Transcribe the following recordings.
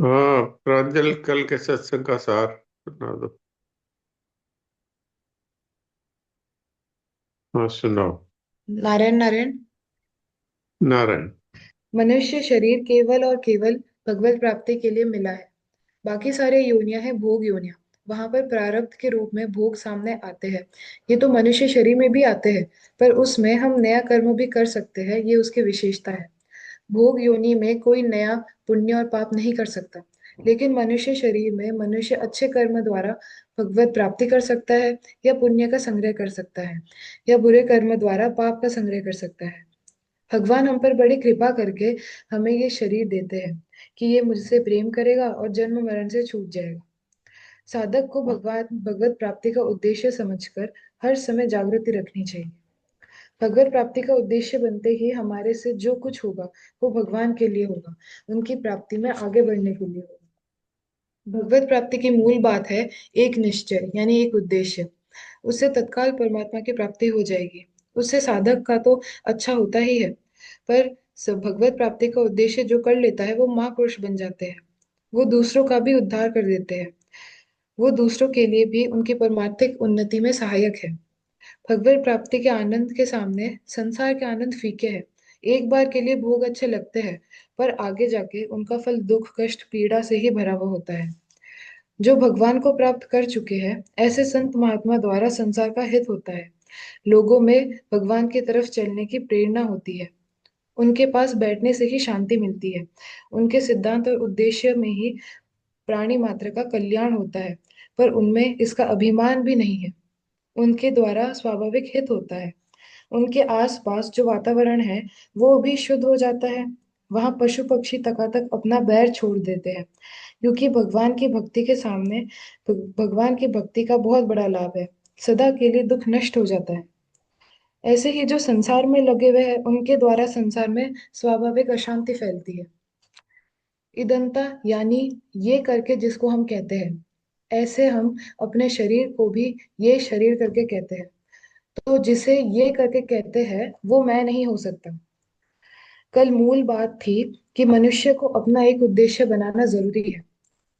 हाँ, प्रांजल कल के सत्संग का सार सुना दो। हाँ, सुनाओ। नारायण नारायण। नारायण। मनुष्य शरीर केवल और केवल भगवत प्राप्ति के लिए मिला है। बाकी सारे योनियां हैं भोग योनियां। वहां पर प्रारब्ध के रूप में भोग सामने आते हैं। ये तो मनुष्य शरीर में भी आते हैं, पर उसमें हम नया कर्म भी कर सकते हैं, ये उसकी विशेषता है। भोग योनि में कोई नया पुण्य और पाप नहीं कर सकता। लेकिन मनुष्य शरीर में मनुष्य अच्छे कर्म द्वारा भगवत प्राप्ति कर सकता है, या पुण्य का संग्रह कर सकता है, या बुरे कर्म द्वारा पाप का संग्रह कर सकता है। भगवान हम पर बड़ी कृपा करके हमें ये शरीर देते हैं कि ये मुझसे प्रेम करेगा और जन्म मरण से छूट जाएगा। साधक को भगवान भगवत प्राप्ति का उद्देश्य समझकर हर समय जागृति रखनी चाहिए। भगवत प्राप्ति का उद्देश्य बनते ही हमारे से जो कुछ होगा वो भगवान के लिए होगा, उनकी प्राप्ति में आगे बढ़ने के लिए होगा। भगवत प्राप्ति की मूल बात है एक निश्चय, यानी एक उद्देश्य। उससे तत्काल परमात्मा की प्राप्ति हो जाएगी। उससे साधक का तो अच्छा होता ही है, पर भगवत प्राप्ति का उद्देश्य जो कर लेता है वो महापुरुष बन जाते हैं। वो दूसरों का भी उद्धार कर देते हैं। वो दूसरों के लिए भी उनकी परमार्थिक उन्नति में सहायक है। भगवत प्राप्ति के आनंद के सामने संसार के आनंद फीके हैं। एक बार के लिए भोग अच्छे लगते हैं, पर आगे जाके उनका फल दुख कष्ट पीड़ा से ही भरा हुआ होता है। जो भगवान को प्राप्त कर चुके हैं, ऐसे संत महात्मा द्वारा संसार का हित होता है। लोगों में भगवान की तरफ चलने की प्रेरणा होती है। उनके पास बैठने से ही शांति मिलती है। उनके सिद्धांत और उद्देश्य में ही प्राणी मात्र का कल्याण होता है, पर उनमें इसका अभिमान भी नहीं है। उनके द्वारा स्वाभाविक हित होता है। उनके आसपास जो वातावरण है वो भी शुद्ध हो जाता है। वहां पशु पक्षी तक अपना बैर छोड़ देते हैं, क्योंकि भगवान की भक्ति के सामने भगवान की भक्ति का बहुत बड़ा लाभ है। सदा के लिए दुख नष्ट हो जाता है। ऐसे ही जो संसार में लगे हुए हैं उनके द्वारा संसार में स्वाभाविक अशांति फैलती है। इदंता यानी ये करके जिसको हम कहते हैं, ऐसे हम अपने शरीर को भी ये शरीर करके कहते हैं। तो जिसे ये करके कहते हैं वो मैं नहीं हो सकता। कल मूल बात थी कि मनुष्य को अपना एक उद्देश्य बनाना जरूरी है।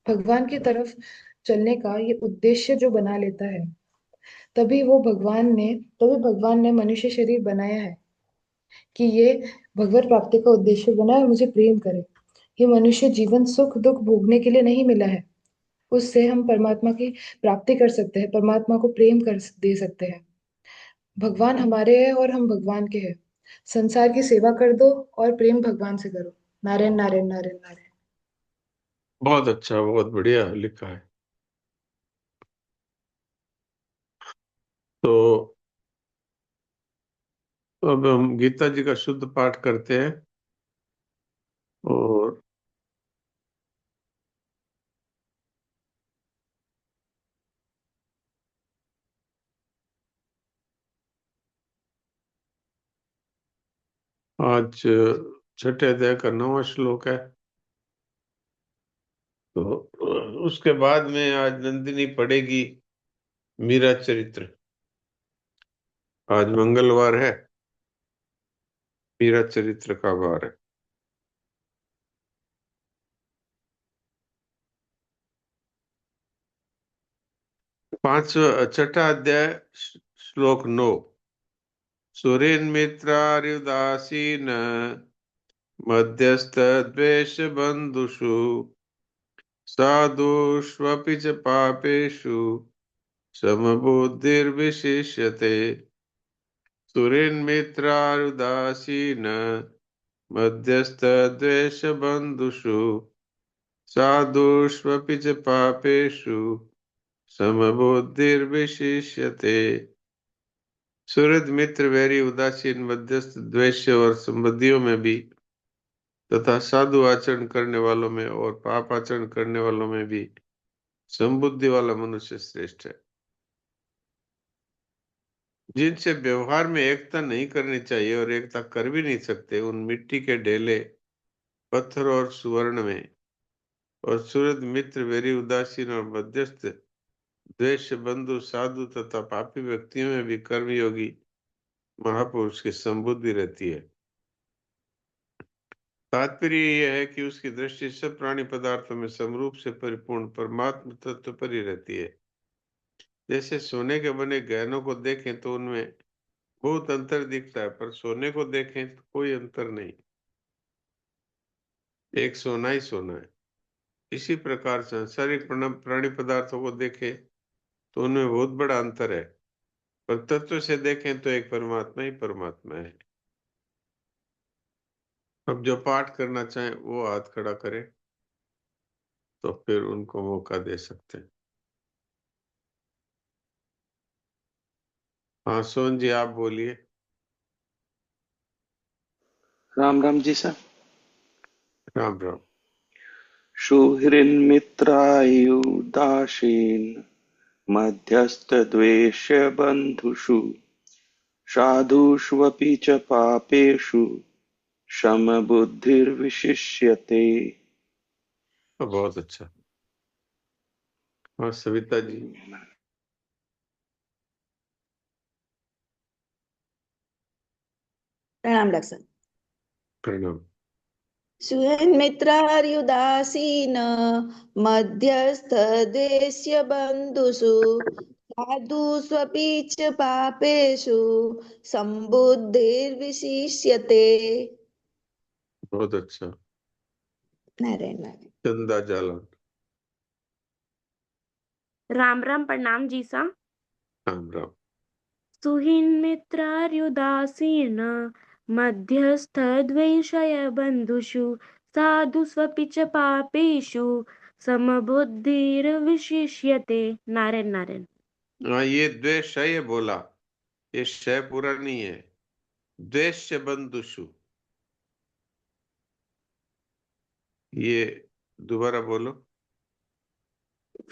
भगवान की तरफ चलने का ये उद्देश्य जो बना लेता है, तभी भगवान ने मनुष्य शरीर बनाया है कि ये भगवत प्राप्ति का उद्देश्य बना और मुझे प्रेम करे। ये मनुष्य जीवन सुख दुख भोगने के लिए नहीं मिला है। उससे हम परमात्मा की प्राप्ति कर सकते हैं, परमात्मा को प्रेम कर दे सकते हैं। भगवान हमारे हैं और हम भगवान के हैं। संसार की सेवा कर दो और प्रेम भगवान से करो। नारायण नारायण नारायण नारायण। बहुत अच्छा, बहुत बढ़िया लिखा है। तो अब हम गीता जी का शुद्ध पाठ करते हैं। और आज छठे अध्याय का 9वां श्लोक है। तो उसके बाद में आज नंदिनी पढ़ेगी मीरा चरित्र। आज मंगलवार है, मीरा चरित्र का वार है। छठा अध्याय श्लोक 9। सुरेन मित्रार्युदासीन मध्यस्थ द्वेष बंधुषु साधुष्वपि च पापेषु समबुद्धिर्विशिष्यते। सुरेन मित्रार्युदासीन मध्यस्थ द्वेष बंधुषु साधुष्वपि च पापेषु समबुद्धिर्विशिष्यते। सुहृद मित्र वैरी उदासीन मध्यस्थ द्वेष्य और संबंधियों में भी तथा साधु आचरण करने वालों में और पाप आचरण करने वालों में भी समबुद्धि वाला मनुष्य श्रेष्ठ है। जिनसे व्यवहार में एकता नहीं करनी चाहिए और एकता कर भी नहीं सकते, उन मिट्टी के ढेले पत्थर और सुवर्ण में और सुहृद मित्र वैरी उदासीन और मध्यस्थ द्वेष बंधु साधु तथा पापी व्यक्तियों में भी कर्मयोगी महापुरुष की संबुद्धि रहती है। तात्पर्य यह है कि उसकी दृष्टि सब प्राणी पदार्थों में समरूप से परिपूर्ण परमात्म तत्व पर ही रहती है। जैसे सोने के बने गहनों को देखें तो उनमें बहुत अंतर दिखता है, पर सोने को देखें तो कोई अंतर नहीं, एक सोना ही सोना है। इसी प्रकार सांसारिक प्राणी पदार्थों को देखें तो उनमें बहुत बड़ा अंतर है, पर तत्व से देखें तो एक परमात्मा ही परमात्मा है। अब जो पाठ करना चाहें वो हाथ खड़ा करें, तो फिर उनको मौका दे सकते हैं। हाँ सोन जी, आप बोलिए। राम राम जी सर। राम राम। सुहृन्मित्रायुदासीन मध्यस्थद्वेष्य बन्धुषु साधुष्वपि च पापेषु समबुद्धिर्विशिष्यते। बहुत अच्छा। हाँ सविता जी। प्रणाम डॉक्टर साहब। प्रणाम। सुहृन्मित्रार्युदासीन मध्यस्थ द्वेष्य बन्धुषु साधुष्वपि च पापेषु संबुद्धिर्विशिष्यते। बहुत अच्छा। नारायण नारायण। चंदा जालन। राम राम प्रणाम जी सा। राम राम। सुहीन मध्यस्थ द्वेषय बंधुषु साधुष्वपि च पापेषु समबुद्धिर्विशिष्यते। नारायण नारायण। हाँ, ये द्वेषय बोला, ये शय पूरा नहीं है। द्वेष्य बंधुषु, ये दोबारा बोलो।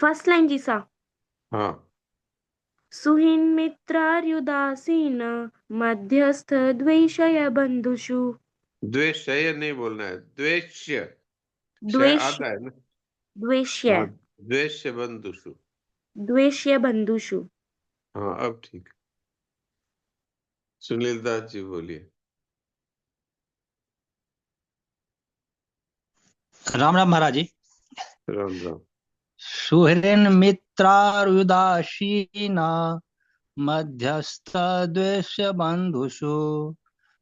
फर्स्ट लाइन जी सा। हाँ। सुहीन मित्रार्युदासीन मध्यस्थ द्वेषय बंधुषु। द्वेषय नहीं बोलना है, द्वेष्य। शय द्वेष आधा है ना। द्वेष्य हाँ, द्वेष्य बंधुषु। द्वेष्य बंधुषु। हाँ अब ठीक। सुनील दास जी बोलिए। राम राम महाराज जी। राम राम। सुहृन् मित्रार्युदासीन मध्यस्थ द्वेष्य बंधुषु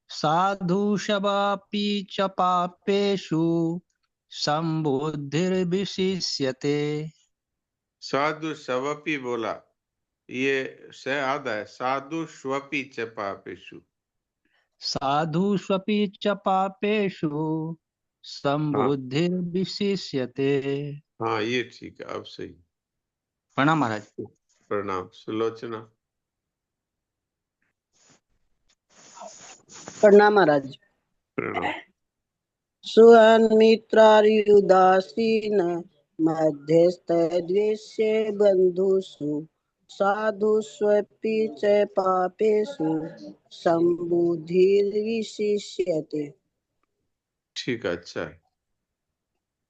साधुष्वपि च पापेषु संबुद्धिर्विशिष्यते। साधु स्वपि बोला, ये शय आधा है। साधु स्वपि च पापेषु। साधुष्वपि च पापेषु हाँ संबुद्धिर्विशिष्यते। हाँ, ये ठीक है, अब सही। प्रणाम महाराज। प्रणाम। सुलोचना। प्रणाम महाराज। प्रणाम। सुहृन्मित्रार्युदासीन मध्यस्थ द्वेष्य बन्धुषु साधुष्वपि च पापेषु संबुद्धिर्विशिष्यते। ठीक है, अच्छा है।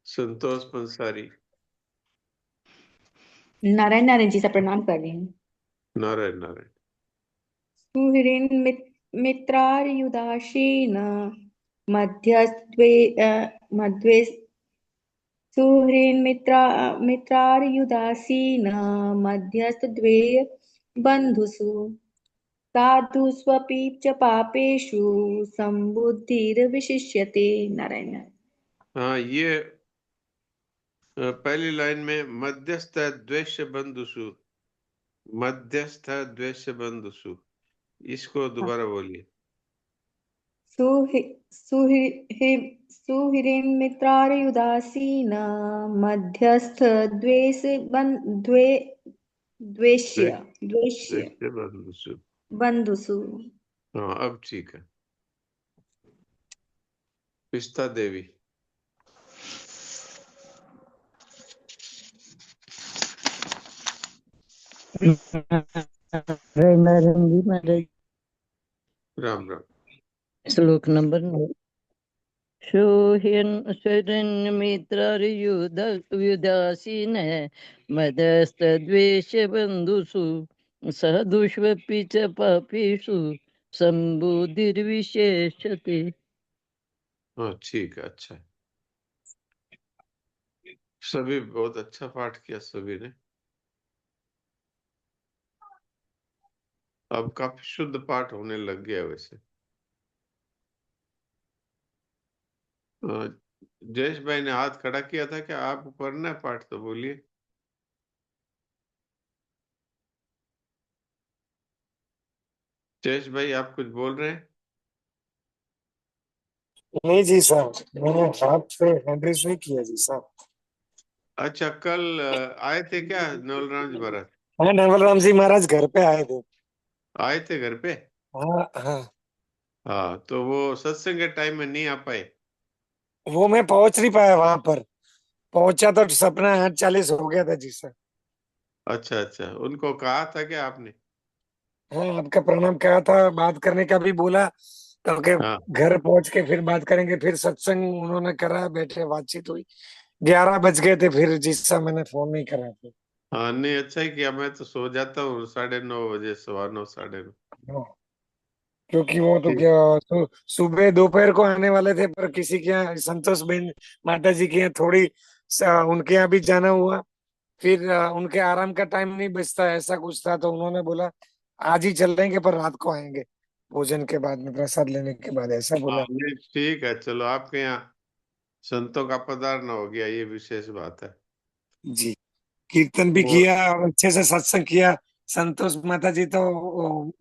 संतोष पंसारी। नारायण नारायण जी से प्रणाम कर रही हूँ। नारायण नारायण। सुहृन्मित्रार्युदासीन मध्यस्त्वे मध्वे मित्रार्युदासीन मध्यस्थद्वे बन्धुषु साधुष्वपि च पापेषु संबुद्धिर्विशिष्यते। नारायण नारायण। हाँ, ये पहली लाइन में मध्यस्थ द्वेष्य बंधुषु, मध्यस्थ द्वेष्य बंधुषु, इसको दोबारा बोलिए। सुहृन्मित्रार्युदासीन मध्यस्थ द्वेष्य द्वेष्य द्वेष्य बंधुषु। बंधुषु। हाँ अब ठीक है। पिस्ता देवी। नारायण जी महाराज। राम राम। श्लोक नंबर 9। सुहृन्मित्रार्युदासीन मध्यस्थ द्वेष्य बन्धुषु साधुष्वपि च पापेषु संबुद्धिर्विशेषते। हाँ ठीक है, अच्छा है। सभी बहुत अच्छा पाठ किया सभी ने। अब काफी शुद्ध पाठ होने लग गया वैसे। जयेश भाई ने हाथ खड़ा किया था, क्या आप पढ़ना है पाठ तो बोलिए। जयेश भाई आप कुछ बोल रहे हैं? नहीं जी साहब, मैंने हाथ पे हैंड रेस नहीं किया जी साहब। अच्छा, कल आए थे क्या नवलराम जी महाराज? हाँ, नवल राम जी महाराज घर पे आए थे। आए थे घर पे? हाँ हाँ। हाँ, तो वो सत्संग के टाइम में नहीं आ पाए? वो मैं पहुंच नहीं पाया वहां पर। पहुंचा तो सपना 8:40 हो गया था जी सर। अच्छा अच्छा, उनको कहा था क्या आपने? हाँ, आपका प्रणाम कहा था, बात करने का भी बोला। तो के हाँ घर पहुंच के फिर बात करेंगे, फिर सत्संग उन्होंने करा, बैठे बातचीत हुई। 11 बज गए थे फिर जी साहब, मैंने फोन नहीं करा फिर। हाँ, नहीं अच्छा ही किया, मैं तो सो जाता हूँ 9:30 बजे, 9:15, 9:30। हाँ, क्योंकि वो तो ठीक। क्या, सुबह दोपहर को आने वाले थे, पर किसी के यहाँ संतोष बेन माता जी के यहाँ थोड़ी उनके यहाँ भी जाना हुआ। फिर उनके आराम का टाइम नहीं बचता, ऐसा कुछ था, तो उन्होंने बोला आज ही चल देंगे पर रात को आएंगे, भोजन के बाद में, प्रसाद लेने के बाद, ऐसा हाँ बोला। नहीं ठीक है, चलो आपके यहाँ संतों का पधारना हो गया, ये विशेष बात है। जी, कीर्तन भी और किया और अच्छे से सत्संग किया। संतोष माता जी तो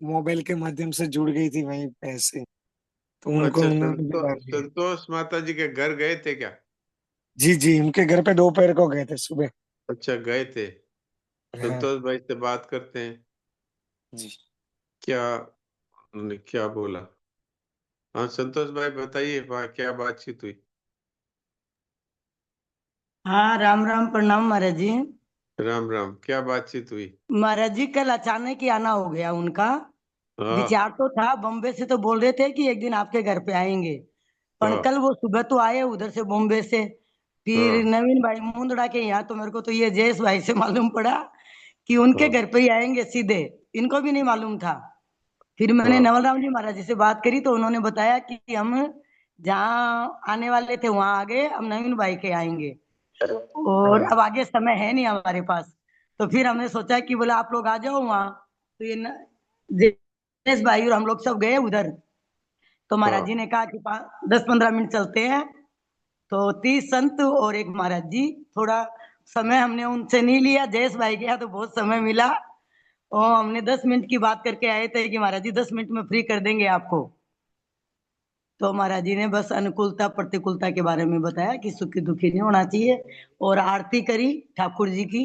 मोबाइल के माध्यम से जुड़ गई थी वहीं पे ऐसे, तो उनको अच्छा, उन्होंने बुला लिया। संतोष माता जी के घर गए थे क्या? जी जी, उनके घर पे दोपहर को गए थे सुबह। अच्छा, गए थे। हाँ संतोष भाई से बात करते हैं। जी। क्या उन्होंने क्या बोला? हाँ संतोष भाई बताइए, क्या बातचीत हुई? हाँ, राम राम, प्रणाम महाराज जी। राम राम, क्या बातचीत हुई? महाराज जी कल अचानक ही आना हो गया उनका। हाँ विचार तो था, बॉम्बे से तो बोल रहे थे कि एक दिन आपके घर पे आएंगे। पर हाँ कल वो सुबह तो आए उधर से बॉम्बे से। फिर हाँ नवीन भाई मुंदड़ा के यहाँ, तो मेरे को तो ये जयेश भाई से मालूम पड़ा कि उनके हाँ घर पे ही आएंगे सीधे। इनको भी नहीं मालूम था। फिर मैंने हाँ नवल राम जी महाराज जी से बात करी तो उन्होंने बताया कि हम जहाँ आने वाले थे वहां आ गए, हम नवीन भाई के आएंगे। और हाँ अब आगे समय है नहीं हमारे पास। तो फिर हमने सोचा कि बोला आप लोग आ जाओ वहां। तो ये दिनेश भाई और हम लोग सब गए उधर। तो महाराज हाँ। जी ने कहा कि 10-15 मिनट चलते हैं। तो 30 संत और एक महाराज जी। थोड़ा समय हमने उनसे नहीं लिया, जयेश भाई के यहाँ तो बहुत समय मिला। और हमने 10 मिनट की बात करके आए थे कि महाराज जी 10 मिनट में फ्री कर देंगे आपको। तो महाराज जी ने बस अनुकूलता प्रतिकूलता के बारे में बताया कि सुखी दुखी नहीं होना चाहिए। और आरती करी ठाकुर जी की।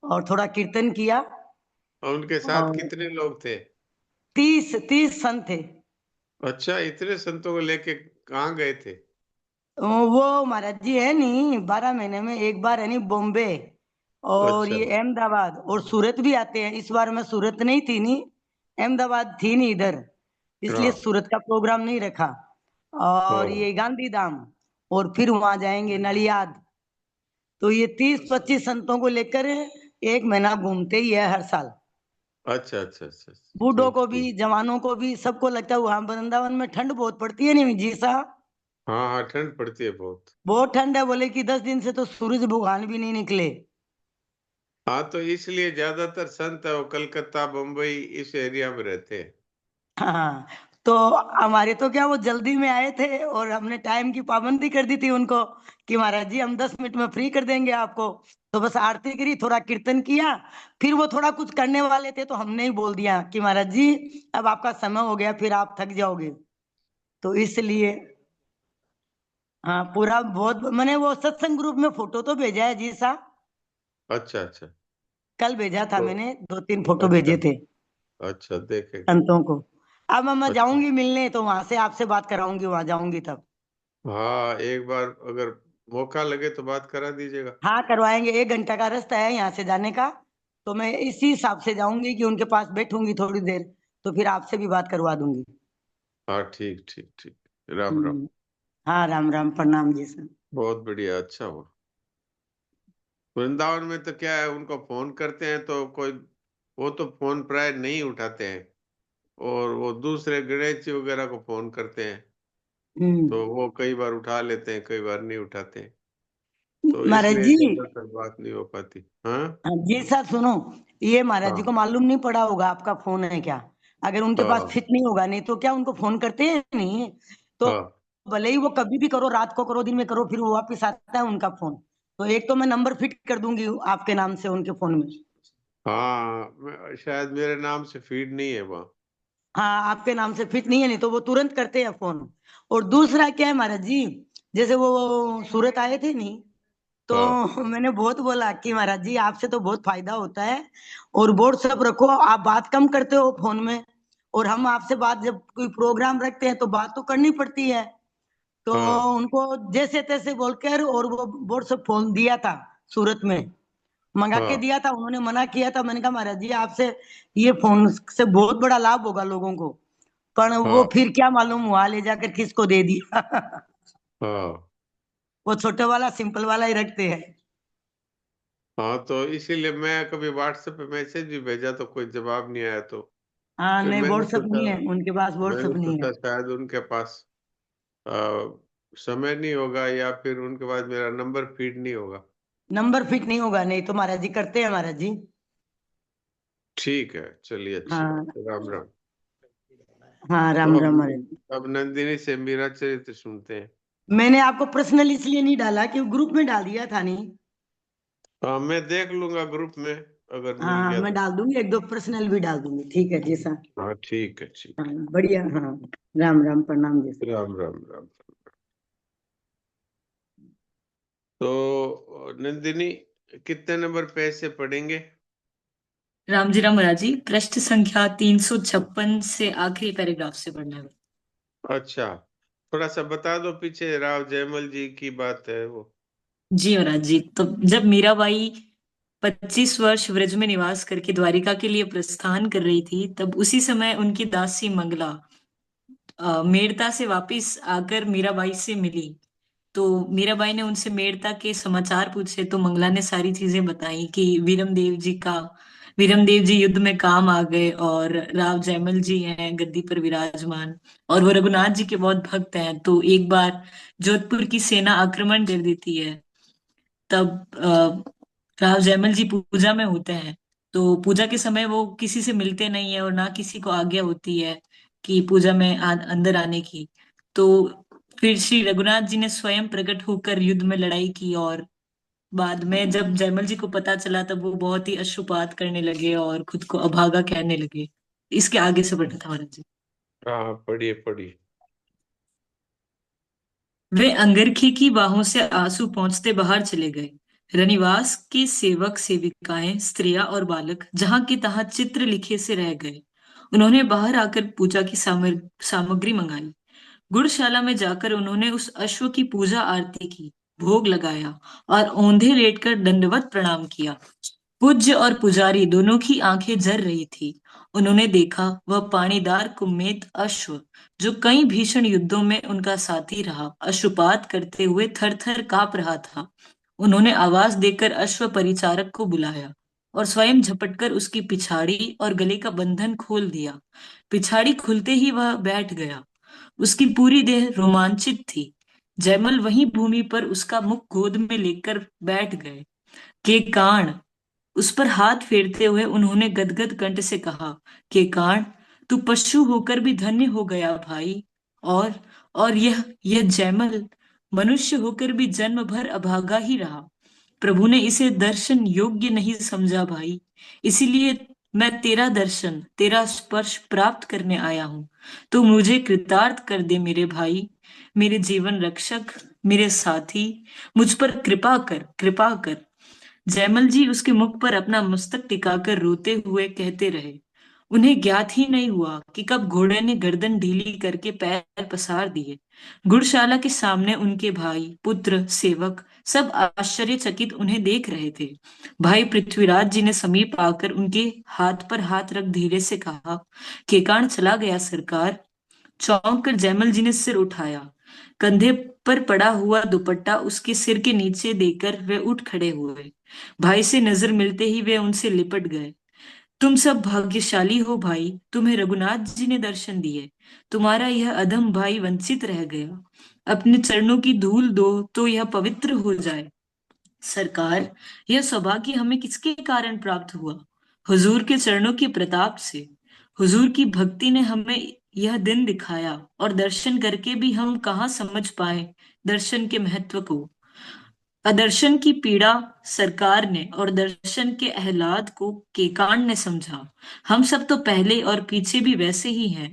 और थोड़ा कीर्तन किया। और उनके साथ और कितने लोग थे? 30 संत थे। अच्छा, इतने संतों को लेके कहाँ गए थे? वो महाराज जी है नहीं, 12 महीने में एक बार है नहीं बॉम्बे। और अच्छा। ये अहमदाबाद और सूरत भी आते हैं। इस बार मैं सूरत नहीं थी नहीं, अहमदाबाद थी नहीं इधर, इसलिए हाँ सूरत का प्रोग्राम नहीं रखा। और हाँ। ये गांधी धाम। और फिर वहां जाएंगे नलियाद। तो ये 30-25 संतों को लेकर 1 महीना घूमते ही है हर साल। अच्छा अच्छा अच्छा, बूढ़ों ठीक को ठीक। भी जवानों को भी सबको लगता है वहां वृंदावन में ठंड बहुत पड़ती है नहीं जी साहब। हाँ हाँ, ठंड पड़ती है बहुत। बहुत ठंड है, बोले कि 10 दिन से तो सूरज भगवान भी नहीं निकले। हाँ, तो इसलिए ज्यादातर संत है वो कलकत्ता बम्बई इस एरिया में रहते हैं। हाँ। तो हमारे तो क्या, वो जल्दी में आए थे और हमने टाइम की पाबंदी कर दी थी उनको कि महाराज जी हम 10 मिनट में फ्री कर देंगे आपको। तो बस आरती करी, थोड़ा कीर्तन किया। फिर वो थोड़ा कुछ करने वाले थे तो हमने ही बोल दिया कि महाराज जी अब आपका समय हो गया, फिर आप थक जाओगे। तो इसलिए हाँ, पूरा बहुत मैंने वो सत्संग ग्रुप में फोटो तो भेजा है जी साहब। अच्छा अच्छा। कल भेजा था तो मैंने, 2-3 फोटो अच्छा भेजे थे अच्छा, देखेंगे। संतों को। अब मैं अच्छा। जाऊंगी मिलने, तो वहां से आपसे बात कराऊंगी, वहां जाऊंगी तब। हाँ, एक बार अगर मौका लगे तो बात करा दीजिएगा। हाँ, करवाएंगे। 1 घंटा का रास्ता है यहाँ से जाने का। तो मैं इसी हिसाब से जाऊंगी कि उनके पास बैठूंगी थोड़ी देर। तो फिर आपसे भी बात करवा दूंगी। हाँ ठीक ठीक ठीक। राम राम। हम्म। हाँ, राम राम, प्रणाम जी सर। बहुत बढ़िया, अच्छा हुआ। वृंदावन में तो क्या है, उनको फोन करते हैं तो कोई, वो तो फोन प्राय नहीं उठाते हैं, और वो दूसरे गणेश जी वगैरह को फोन करते हैं। तो वो कई बार उठा लेते हैं, कई बार नहीं उठाते, तो महाराज इसलिए जी। ज्यादातर बात नहीं हो पाती। हाँ हाँ जी सर सुनो, ये महाराज जी को हाँ मालूम नहीं पड़ा होगा आपका फोन है क्या। अगर उनके पास हाँ फिट नहीं होगा, नहीं तो क्या उनको फोन करते हैं नहीं, तो हाँ भले ही वो कभी भी करो, रात को करो, दिन में करो, फिर वो वापस आता है उनका फोन। तो एक तो मैं नंबर फिट कर दूंगी आपके नाम से उनके फोन में। हाँ, शायद मेरे नाम से फीड नहीं है वहाँ। हाँ आपके नाम से फिट नहीं है, नहीं तो वो तुरंत करते हैं फोन। और दूसरा क्या है महाराज जी, जैसे वो सूरत आए थे नहीं, तो हाँ मैंने बहुत बोला कि महाराज जी आपसे तो बहुत फायदा होता है, और बोर्ड सब रखो, आप बात कम करते हो फोन में, और हम आपसे बात जब कोई प्रोग्राम रखते हैं तो बात तो करनी पड़ती है। तो हाँ उनको जैसे तैसे बोलकर और वो बोर्ड से फोन दिया था, सूरत में मंगा के हाँ दिया था, उन्होंने मना किया था। मैंने कहा महाराज जी आपसे ये फोन से बहुत बड़ा लाभ होगा लोगों को, पर वो हाँ फिर क्या मालूम हुआ ले जाकर किसको दे दिया। हाँ वो छोटे वाला सिंपल वाला ही रखते हैं। हाँ, तो इसीलिए मैं कभी व्हाट्सएप पे मैसेज भी भेजा तो कोई जवाब नहीं आया, तो हाँ फिर नहीं व्हाट्सएप नहीं है उनके पास, व्हाट्सएप मैंने नहीं है। सोचा शायद उनके पास अ, समय नहीं होगा, या फिर उनके पास मेरा नंबर फीड नहीं होगा। नंबर फिट नहीं होगा, नहीं तो महाराज जी करते हैं महाराज जी। ठीक है, चलिए, अच्छी हाँ बात है, राम राम। हाँ तो राम राम महाराज जी। अब नंदिनी से मीरा चरित्र सुनते हैं। मैंने आपको पर्सनल इसलिए नहीं डाला कि ग्रुप में डाल दिया था नहीं। हाँ, मैं देख लूंगा ग्रुप में, अगर मिल हाँ गया मैं तो। डाल दूंगी, एक दो पर्सनल भी डाल दूंगी, ठीक है जी सर। हाँ ठीक है, ठीक हाँ बढ़िया, हाँ राम राम प्रणाम जी है, सर। राम राम राम। तो नंदिनी, कितने नंबर पे से पढ़ेंगे? राम जी राम महाराज जी, पृष्ठ संख्या 356 से आखिरी पैराग्राफ से पढ़ना है। अच्छा, थोड़ा सा बता दो, पीछे राव जयमल जी की बात है वो। जी महाराज जी, तो जब मीराबाई 25 वर्ष व्रज में निवास करके द्वारिका के लिए प्रस्थान कर रही थी, तब उसी समय उनकी दासी मंगला मेड़ता से वापस आकर मीराबाई से मिली। तो मीराबाई ने उनसे मेड़ता के समाचार पूछे, तो मंगला ने सारी चीजें बताई कि वीरम देव जी युद्ध में काम आ गए, और राव जयमल जी हैं गद्दी पर विराजमान, और वो रघुनाथ जी के बहुत भक्त हैं। तो एक बार जोधपुर की सेना आक्रमण कर देती है, तब राव जयमल जी पूजा में होते हैं। तो पूजा के समय वो किसी से मिलते नहीं है, और ना किसी को आज्ञा होती है कि पूजा में अंदर आने की। तो फिर श्री रघुनाथ जी ने स्वयं प्रकट होकर युद्ध में लड़ाई की, और बाद में जब जयमल जी को पता चला, तब वो बहुत ही अश्रुपात करने लगे और खुद को अभागा कहने लगे। इसके आगे से बढ़ा था महाराज जी। हाँ, पढ़िए पढ़िए। वे अंगरखी की बाहों से आंसू पहुंचते बाहर चले गए। रनिवास के सेवक सेविकाएं, स्त्रियां और बालक जहां की तहां चित्र लिखे से रह गए। उन्होंने बाहर आकर पूजा की सामग्री मंगाई। गुड़शाला में जाकर उन्होंने उस अश्व की पूजा आरती की, भोग लगाया और औंधे लेटकर दंडवत प्रणाम किया। पूज्य और पुजारी दोनों की आंखें जर रही थी। उन्होंने देखा वह पाणीदार कुम्मेद अश्व, जो कई भीषण युद्धों में उनका साथी रहा, अश्रुपात करते हुए थर थर कांप रहा था। उन्होंने आवाज देकर अश्व परिचारक को बुलाया और स्वयं झपटकर उसकी पिछाड़ी और गले का बंधन खोल दिया। पिछाड़ी खुलते ही वह बैठ गया। उसकी पूरी देह रोमांचित थी। जयमल वहीं भूमि पर उसका मुख गोद में लेकर बैठ गए। के कान उस पर हाथ फेरते हुए उन्होंने गदगद कंठ से कहा, केकाण, तू पशु होकर भी धन्य हो गया भाई। और और यह जयमल मनुष्य होकर भी जन्म भर अभागा ही रहा। प्रभु ने इसे दर्शन योग्य नहीं समझा भाई, इसीलिए मैं तेरा दर्शन, तेरा स्पर्श प्राप्त करने आया हूं। तो मुझे कृतार्थ कर दे मेरे भाई, मेरे जीवन रक्षक, मेरे साथी, मुझ पर कृपा कर, कृपा कर। जयमल जी उसके मुख पर अपना मस्तक टिकाकर रोते हुए कहते रहे। उन्हें ज्ञात ही नहीं हुआ कि कब घोड़े ने गर्दन ढीली करके पैर पसार दिए। गुड़शाला के सामने उनके भाई, पुत्र, सेवक सब आश्चर्यचकित उन्हें देख रहे थे। भाई पृथ्वीराज जी ने समीप आकर उनके हाथ पर हाथ रख धीरे से कहा, केकाण चला गया सरकार। चौंक कर जयमल जी ने सिर उठाया। कंधे पर पड़ा हुआ दुपट्टा उसके सिर के नीचे देकर वे उठ खड़े हुए। भाई से नजर मिलते ही वे उनसे लिपट गए। तुम सब भाग्यशाली हो भाई, तुम्हें रघुनाथ जी ने दर्शन दिए। तुम्हारा यह अधम भाई वंचित रह गया। अपने चरणों की धूल दो तो यह पवित्र हो जाए। सरकार, यह सौभाग्य हमें किसके कारण प्राप्त हुआ? हुजूर के चरणों के प्रताप से। हुजूर की भक्ति ने हमें यह दिन दिखाया, और दर्शन करके भी हम कहाँ समझ पाए दर्शन के महत्व को। अदर्शन की पीड़ा सरकार ने और दर्शन के आह्लाद को केकान ने समझा। हम सब तो पहले और पीछे भी वैसे ही हैं।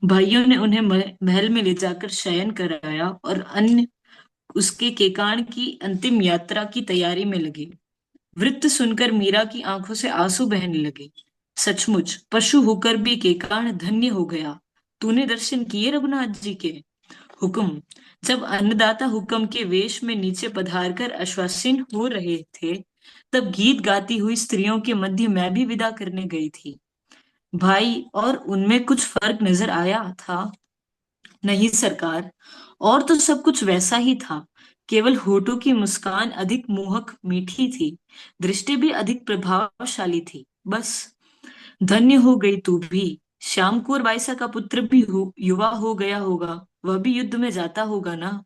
भाइयों ने उन्हें महल में ले जाकर शयन कराया, और अन्य उसके केकान की अंतिम यात्रा की तैयारी में लगे। वृत्त सुनकर मीरा की आंखों से आंसू बहने लगे। सचमुच पशु होकर भी केकान धन्य हो गया। तूने दर्शन किए रघुनाथ जी के? हुक्म। जब अन्नदाता हुक्म के वेश में नीचे पधार कर आश्वासन हो रहे थे, तब गीत गाती हुई स्त्रियों के मध्य मैं भी विदा करने गई थी। भाई, और उनमें कुछ फर्क नजर आया था? नहीं सरकार, और तो सब कुछ वैसा ही था। केवल होठों की मुस्कान अधिक मोहक मीठी थी, दृष्टि भी अधिक प्रभावशाली थी, बस। धन्य हो गई तू भी। श्याम कुंवर बाईसा का पुत्र भी युवा हो गया होगा, वह भी युद्ध में जाता होगा ना?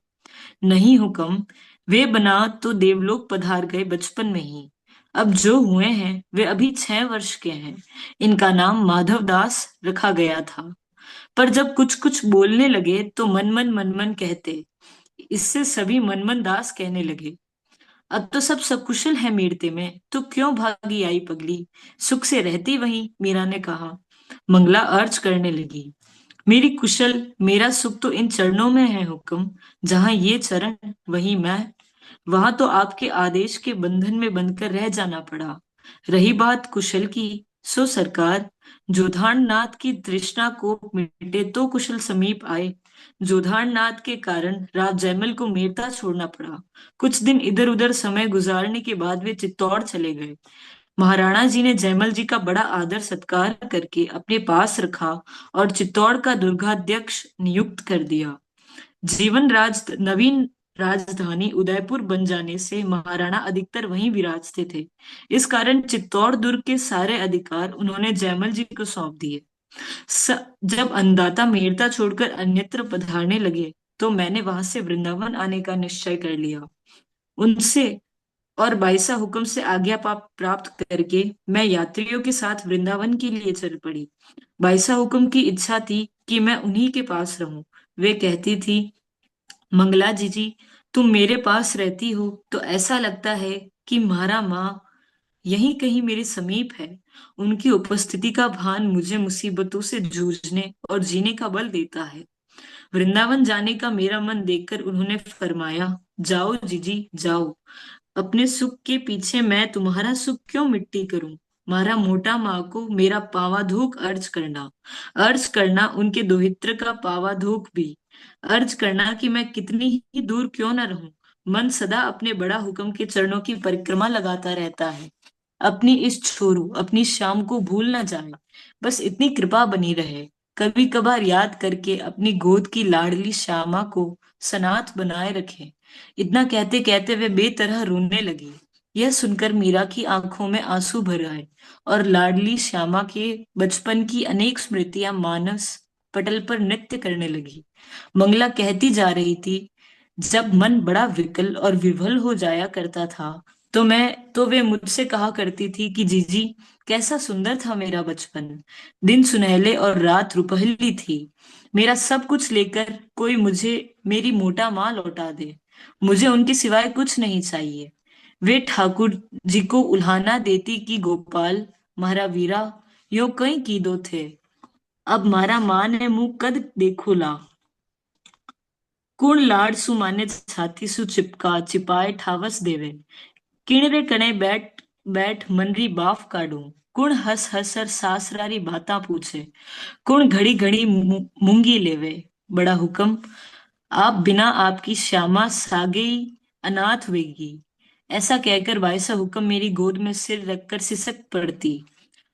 नहीं हुक्म, वे बना तो देवलोक पधार गए बचपन में ही। अब जो हुए हैं वे अभी 6 वर्ष के हैं। इनका नाम माधव दास रखा गया था। पर जब कुछ कुछ बोलने लगे तो मन मन कहते, इससे सभी मनमन दास कहने लगे। अब तो सब सकुशल है मीरते में, तो क्यों भागी आई पगली? सुख से रहती वहीं, मीरा ने कहा। मंगला अर्ज करने लगी। मेरी कुशल, मेरा सुख तो इन चरणों में है हुक्म। जहां ये चरण वहीं मैं। वहां तो आपके आदेश के बंधन में बंधकर रह जाना पड़ा। रही बात कुशल की, सो सरकार, जोधारनाथ की तृष्णा को मिटे तो कुशल समीप आए। जोधारनाथ के कारण राव जयमल को मेरता छोड़ना पड़ा। कुछ दिन इधर उधर समय गुजारने के बाद वे चित्तौड़ चले गए। महाराणा जी ने जयमल जी का बड़ा आदर सत्कार करके अपने पास रखा और चित्तौड़ का दुर्गाध्यक्ष नियुक्त कर दिया। नवीन राजधानी उदयपुर बन जाने से महाराणा अधिकतर वहीं विराजते थे। इस कारण चित्तौड़ दुर्ग के सारे अधिकार उन्होंने जयमल जी को सौंप दिए। जब अन्नदाता मेरता छोड़कर अन्यत्र पधारने लगे, तो मैंने वहां से वृंदावन आने का निश्चय कर लिया। उनसे और बाईसा हुक्म से आज्ञा प्राप्त करके मैं यात्रियों के साथ वृंदावन के लिए चल पड़ी। बाईसा हुक्म की इच्छा थी कि मैं उन्हीं के पास रहूं। वे कहती थी, मंगला जी, तुम मेरे पास रहती हो तो ऐसा लगता है कि मारा माँ यहीं कहीं मेरे समीप है। उनकी उपस्थिति का भान मुझे मुसीबतों से जूझने और जीने का बल देता है। वृंदावन जाने का मेरा मन देखकर उन्होंने फरमाया, जाओ जीजी जाओ। अपने सुख के पीछे मैं तुम्हारा सुख क्यों मिट्टी करूं? मारा मोटा माँ को मेरा पावा धोक अर्ज करना उनके दोहित्र का पावा धोक भी। अर्ज करना कि मैं कितनी ही दूर क्यों न रहूं, मन सदा अपने बड़ा हुक्म के चरणों की परिक्रमा लगाता रहता है। अपनी इस छोरू, अपनी शाम को भूल न जाए, बस इतनी कृपा बनी रहे। कभी कभार याद करके अपनी गोद की लाडली श्यामा को सनाथ बनाए रखे। इतना कहते कहते वे बेतरह रोने लगी। यह सुनकर मीरा की आंखों में आंसू भर आए, और लाडली श्यामा के बचपन की अनेक स्मृतियां मानस पटल पर नृत्य करने लगी। मंगला कहती जा रही थी, जब मन बड़ा विकल और विवल हो जाया करता था, तो वे मुझसे कहा करती थी कि जीजी, कैसा सुंदर था मेरा बचपन। दिन सुनहले और रात रुपहली थी। मेरा सब कुछ लेकर कोई मुझे मेरी मोटा माँ लौटा दे, मुझे उनके सिवाय कुछ नहीं चाहिए। वे ठाकुर जी को उल्हाना देती कि गोपाल, मारा वीरा, यो कई की दो थे। अब मारा माँ ने मुंह कद देखो ला। कुण लाड सु माने छाती सु चिपका चिपाए ठावस देवे। किणरे कणे बैठ बैठ मनरी बाफ काढू। कुण हस हसर सासरारी बाता पूछे। कुण घड़ी घड़ी मूंगी लेवे। बड़ा हुक्म, आप बिना आपकी श्यामा सागेई अनाथ वेगी। ऐसा कहकर बाईसा हुक्म मेरी गोद में सिर रखकर सिसक पड़ती।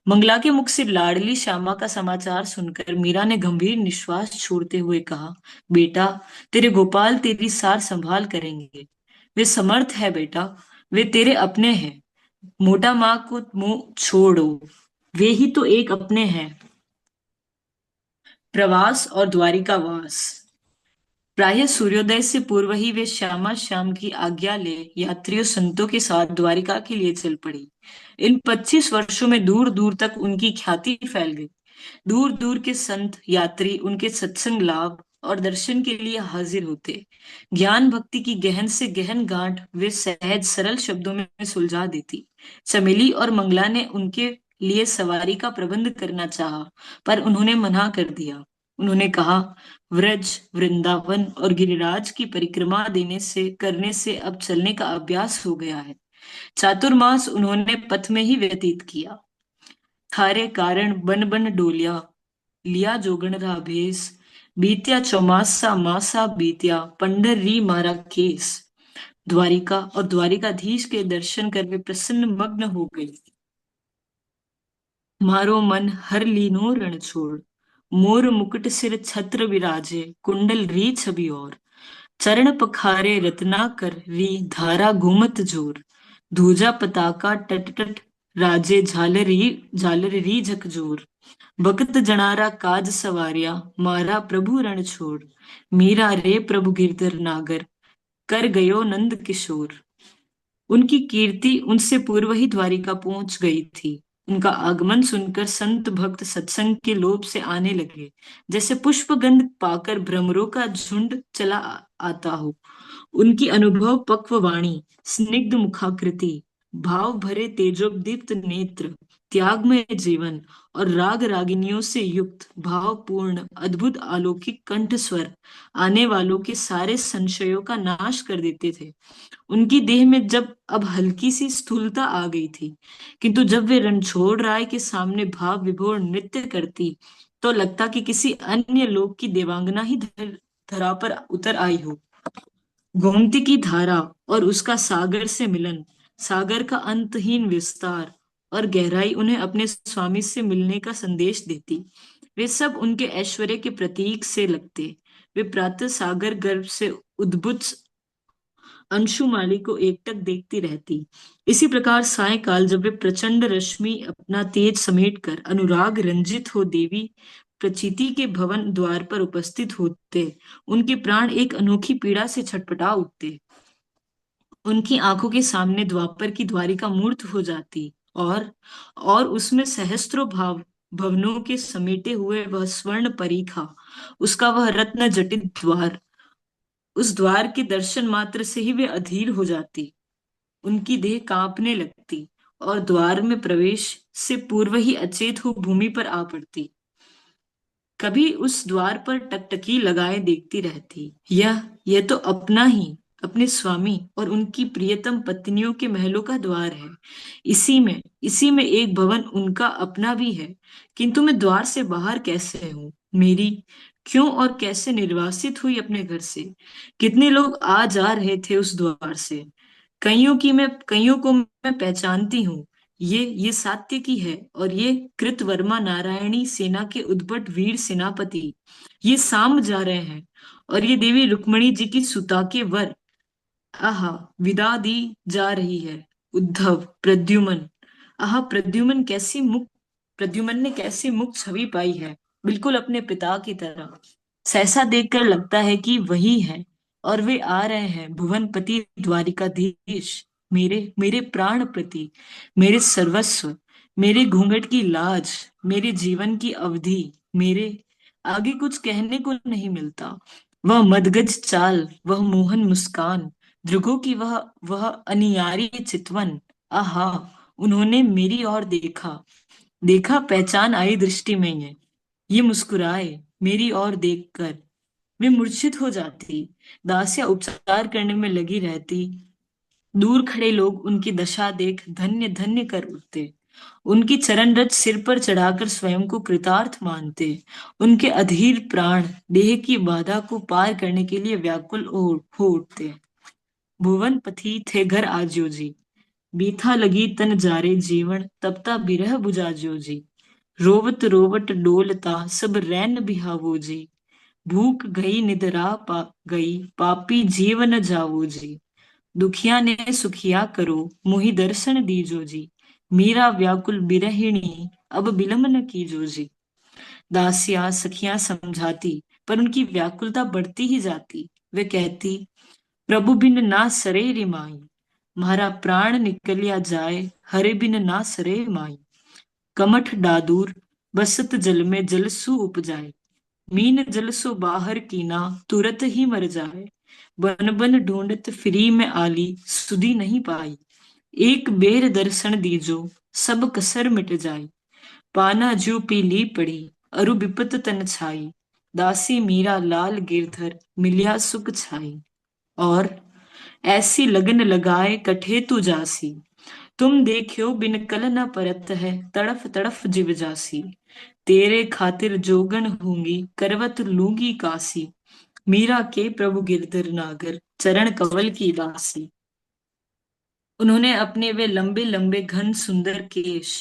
मंगला के मुख से लाडली श्यामा का समाचार सुनकर मीरा ने गंभीर निश्वास छोड़ते हुए कहा, बेटा, तेरे गोपाल तेरी सार संभाल करेंगे। वे समर्थ है बेटा, वे तेरे अपने हैं। मोटा माँ को मुंह छोड़ो, वे ही तो एक अपने हैं। प्रवास और द्वारिकावास। प्रायः सूर्योदय से पूर्व ही वे श्यामा श्याम की आज्ञा ले यात्रियों संतों के साथ द्वारिका के लिए चल पड़ी। इन 25 वर्षों में दूर दूर तक उनकी ख्याति फैल गई। दूर दूर के संत यात्री उनके सत्संग लाभ और दर्शन के लिए हाजिर होते। ज्ञान भक्ति की गहन से गहन गांठ वे सहज सरल शब्दों में सुलझा देती। चमेली और मंगला ने उनके लिए सवारी का प्रबंध करना चाहा, पर उन्होंने मना कर दिया। उन्होंने कहा, व्रज, वृंदावन और गिरिराज की परिक्रमा करने से अब चलने का अभ्यास हो गया है। चातुर्मास उन्होंने पथ में ही व्यतीत किया। थारे कारण बन बन डोलिया, लिया जोगण रा भेस, बीत्या चौमासा मासा बीत्या, पंडर री मारा केस। द्वारिका और द्वारिकाधीश के दर्शन कर वे प्रसन्न मग्न हो गई। मारो मन हर लीनो रण छोड़, मोर मुकुट सिर छत्र विराजे, कुंडल री छवि और, चरण पखारे रत्नाकर री धारा घूमत जोर, धूजा पताका टट टट राजे झालर री झकझोर, भगत जनारा काज सवारिया, मारा प्रभु रण छोड़, मीरा रे प्रभु गिरधर नागर, कर गयो नंद किशोर। उनकी कीर्ति उनसे पूर्व ही द्वारिका पहुंच गई थी। उनका आगमन सुनकर संत भक्त सत्संग के लोभ से आने लगे, जैसे पुष्प गंध पाकर भ्रमरों का झुंड चला आता हो। उनकी अनुभव पक्व वाणी, स्निग्ध मुखाकृति, भाव भरे तेजोदीप्त नेत्र, त्यागमय जीवन और राग रागिनियों से युक्त भावपूर्ण अद्भुत अलौकिक कंठ स्वर आने वालों के सारे संशयों का नाश कर देते थे। उनकी देह में जब अब हल्की सी स्थूलता आ गई थी, किंतु जब वे रणछोड़ राय के सामने भाव विभोर नृत्य करती तो लगता कि किसी अन्य लोक की देवांगना ही धरा पर उतर आई हो। गोमती की धारा और उसका सागर से मिलन, सागर का अंतहीन विस्तार और गहराई उन्हें अपने स्वामी से मिलने का संदेश देती। वे सब उनके ऐश्वर्य के प्रतीक से लगते। वे प्रातः सागर गर्भ से उद्भुत अंशुमाली को एकटक देखती रहती। इसी प्रकार सायकाल जब वे प्रचंड रश्मि अपना तेज समेटकर अनुराग रंजित हो देवी प्रचिति के भवन द्वार पर उपस्थित होते, उनके प्राण एक अनोखी पीड़ा से छटपटा उठते। उनकी आंखों के सामने द्वापर की द्वारिका मूर्त हो जाती और उसमें सहस्त्रों भवनों के समेटे हुए वह स्वर्ण परीखा, उसका वह रत्न जटित द्वार, उस द्वार के दर्शन मात्र से ही वे अधीर हो जाती। उनकी देह कांपने लगती और द्वार में प्रवेश से पूर्व ही अचेत हो भूमि पर आ पड़ती। कभी उस द्वार पर टकटकी लगाए देखती रहती। यह तो अपने स्वामी और उनकी प्रियतम पत्नियों के महलों का द्वार है। इसी में एक भवन उनका अपना भी है, किंतु मैं द्वार से बाहर कैसे हूँ? मेरी क्यों और कैसे निर्वासित हुई अपने घर से? कितने लोग आ जा रहे थे उस द्वार से? कईयों को मैं पहचानती हूँ। ये सात्यकी है और ये कृतवर्मा नारायणी सेना के उद्भट वीर सेनापति। ये साम जा रहे हैं और ये देवी रुक्मणी जी की सुता के वर। आहा, विदा दी जा रही है। उद्धव, प्रद्युमन, आहा, प्रद्युमन ने कैसी मुक्त छवि पाई है, बिल्कुल अपने पिता की तरह। सहसा देखकर लगता है कि वही है और वे आ रहे हैं। भुवनपति द्वारिकाधीश, मेरे प्राण प्रति, मेरे सर्वस्व, मेरे घूंघट की लाज, मेरे जीवन की अवधि, मेरे आगे कुछ कहने को नहीं मिलता। वह मदगज चाल, वह मोहन मुस्कान, भृगु की वह अनियारी चितवन। आहा, उन्होंने मेरी ओर देखा, पहचान आई दृष्टि में है। ये मुस्कुराए मेरी ओर देखकर। वे मूर्छित हो जाती। दासियां उपचार करने में लगी रहती। दूर खड़े लोग उनकी दशा देख धन्य धन्य कर उठते। उनकी चरण रज सिर पर चढ़ाकर स्वयं को कृतार्थ मानते। उनके अधीर प्राण देह की बाधा को पार करने के लिए व्याकुल हो उठते। भुवन पथी थे घर आज्यो जी, बीथा लगी तन जारे जीवन, तपता बिरह बुझा ज्यो जी। रोवत रोवत डोलता सब रैन बिहावो जी, भूख गई निद्रा गई पापी जीवन जावो जी। दुखिया ने सुखिया करो, मोहि दर्शन दीजो जी, मीरा व्याकुल बिरहिणी अब विलंब न कीजो जी। दासियां सखियां समझाती, पर उनकी व्याकुलता बढ़ती ही जाती। वे कहती, प्रभु बिन ना सरे रे माई, म्हारा प्राण निकलिया जाए, हरे बिन ना सरे माई। कमठ डादूर बसत जल में जलसु उपजाए, मीन जलसो बाहर कीना तुरत ही मर जाए। बन बन ढूंढत फिरी में आली, सुधी नहीं पाई। एक बेर दर्शन दीजो, सब कसर मिट जाई। पाना ज्यों पीली पड़ी, अरु बिपत तन छाई। दासी मीरा लाल गिरधर, मिलिया सुख छाई। और ऐसी लगन लगाए कठे तू जासी, तुम देखियो बिन कल न परत है, तड़फ तड़फ जिव जासी। तेरे खातिर जोगन होंगी, करवत लूंगी कासी। मीरा के प्रभु गिरधर नागर, चरण कवल की दासी। उन्होंने अपने वे लंबे लंबे घन सुंदर केश,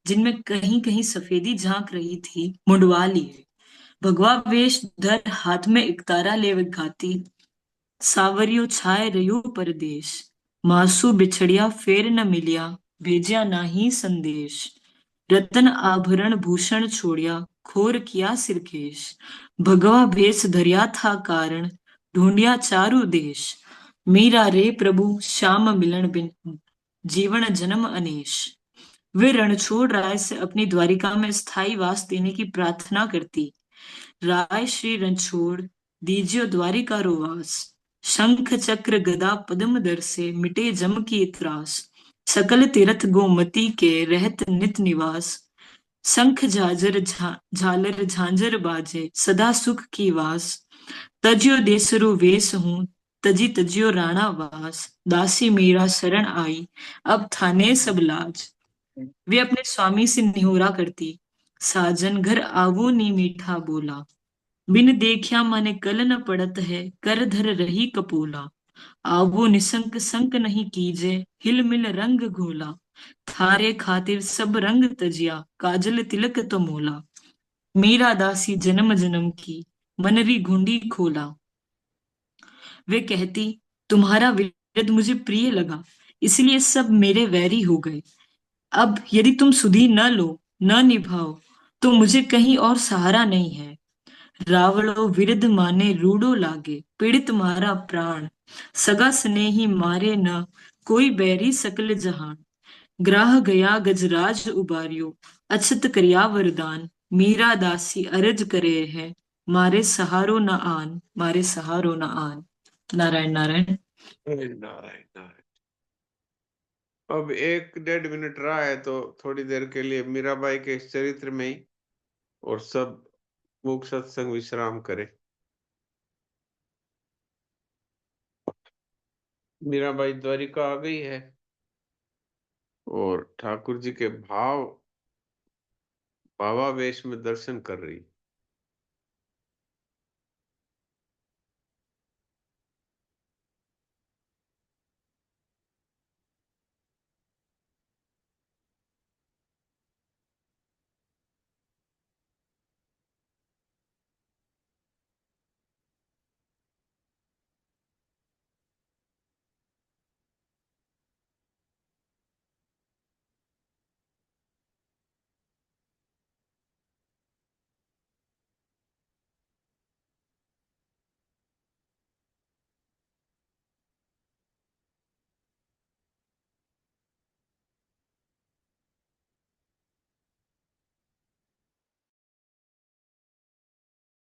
जिनमें कहीं कहीं सफेदी झांक रही थी, मुंडवा लिए। भगवा वेश धर हाथ में इकतारा ले वे गाती, सावरियो छाए रयो परदेश। मासू बिछड़िया फेर न मिलिया, भेजिया नाही संदेश। रतन आभरण भूषण छोड़िया, खोर किया सिरकेश। भगवा भेष धरिया था कारण, ढूंढिया चारु देश। मीरा रे प्रभु श्याम मिलन बिन, जीवन जन्म अनेश। वे रणछोड़ राय से अपनी द्वारिका में स्थायी वास देने की प्रार्थना करती। राय श्री रणछोड़ दीजियो द्वारिका रोवास। शंख चक्र गदा पद्म दर से मिटे जम की त्रास। सकल तीर्थ गोमती के रहत नित निवास। शंख झाजर झालर झांझर बाजे, सदा सुख की वास। तजियो देसरु वेश हूँ, तजी तजियो राणा वास। दासी मीरा शरण आई, अब थाने सब लाज। वे अपने स्वामी से निहोरा करती, साजन घर आवो नी मीठा बोला। बिन देखिया माने कल न पड़त है, कर धर रही कपोला। आवो निसंक संक नहीं कीजे, हिल मिल रंग घोला। थारे खातिर सब रंग तजिया, काजल तिलक तो मोला। मीरा दासी जन्म जन्म की, मनरी घुंडी खोला। वे कहती, तुम्हारा विरद मुझे प्रिय लगा, इसलिए सब मेरे वैरी हो गए। अब यदि तुम सुधि न लो, न निभाओ, तो मुझे कहीं और सहारा नहीं है। रावणो विरध माने रूडो लागे, पीड़ित मारा प्राण। सगा स्नेही मारे न, कोई बैरी सकल जहान। ग्राह गया गजराज उबारियो, अछत करिया वरदान। मीरा दासी अरज करे है, मारे सहारो न आन, मारे सहारो न आन। नारायण नारायण। नारायण नारायण। अब 1-1.5 मिनट रहा है, तो थोड़ी देर के लिए मीराबाई के इस चरित्र में ही और सब मूक सत्संग विश्राम करें। मीराबाई द्वारिका आ गई है और ठाकुर जी के भावावेश में दर्शन कर रही।